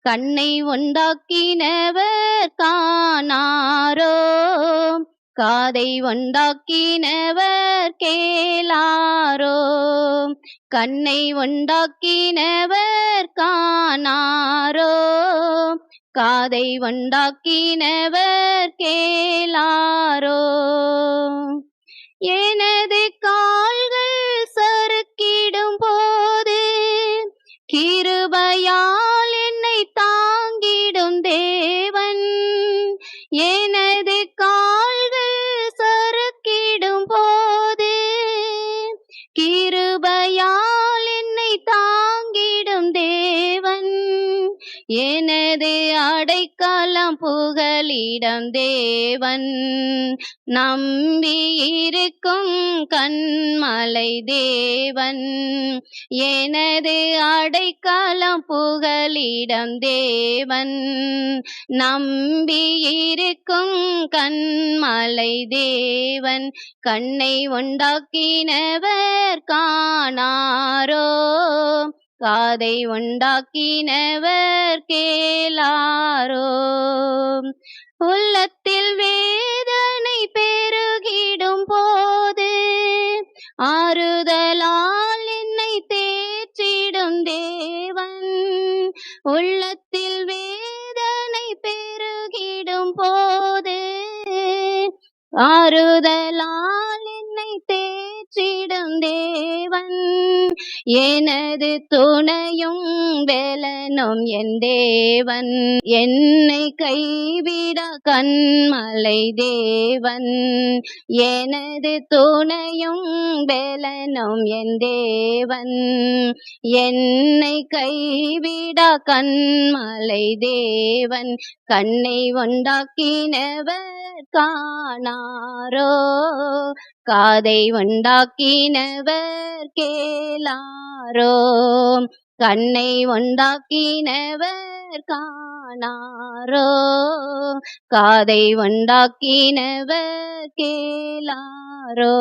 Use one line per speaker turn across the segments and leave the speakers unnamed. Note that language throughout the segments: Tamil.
கண்ணை உண்டாக்கினவர் காணாரோ, காதை உண்டாக்கினவர் கேளாரோ. கண்ணை உண்டாக்கினவர் காணாரோ, காதை உண்டாக்கினவர் கேளாரோ. எனது கால்கள் சறுக்கிடும் போது கிருபையால் என்னை தாங்கிடும் தேவன். எனது கால்கள் சறுக்கிடும் போது கிருபையால் என்னை தாங்கிடும் தேவன். எனது அடைக்கலம் புகலிடம் தேவன். நம்பியிருக்கும் கண்மலை தேவன். எனது அடைக்கலம் புகலிடம் தேவன். நம்பியிருக்கும் கண்மலை தேவன். கண்ணை உண்டாக்கினவர் காணாரோ, காதை உண்டாக்கினவர் கேளாரோ. உள்ளத்தில் வேதனை பெருகிடும் போது ஆறுதலால் என்னை தேற்றிடும் தேவன். உள்ளத்தில் வேதனை பெருகிடும் போது ஆறுதலால் என்னை தேற்றிடும் தேவன். எனது துணையும் வேலனும் என் தேவன். என்னை கைவிட கண்மலை தேவன். எனது துணையும் வேலனும் என் தேவன். என்னை கைவிட கண்மலை தேவன். கண்ணை உண்டாக்கினவர் காணாரோ, காதை உண்டாக்கினவர் கேளாரோ. கண்ணை உண்டாக்கினவர் காணாரோ, காதை உண்டாக்கினவர் கேளாரோ.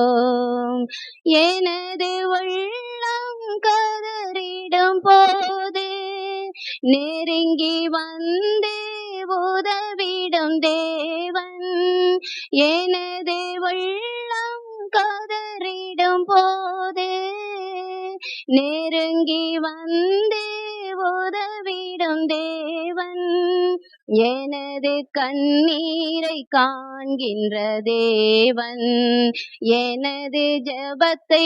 எனது உள்ளம் கதறிடும் போது நெருங்கி வந்தே உதவிடும் தேவன். எனது உள்ளம் கதறிடும் போது நெருங்கி வந்தே உதவிடும் தேவன். எனது கண்ணீரை காண்கின்ற தேவன். எனது ஜெபத்தை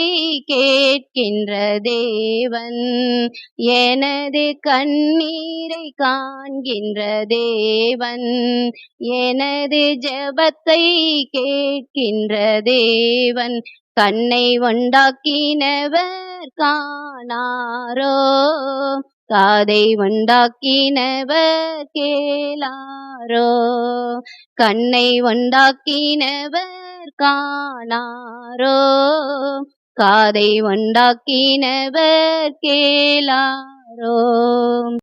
கேட்கின்ற தேவன். எனது கண்ணீரை காண்கின்ற தேவன். எனது ஜெபத்தை கேட்கின்ற தேவன். கண்ணை உண்டாக்கினவர் காணாரோ, காதை உண்டாக்கினவர் கேளாரோ. கண்ணை உண்டாக்கினவர் காணாரோ, காதை உண்டாக்கினவர் கேளாரோ.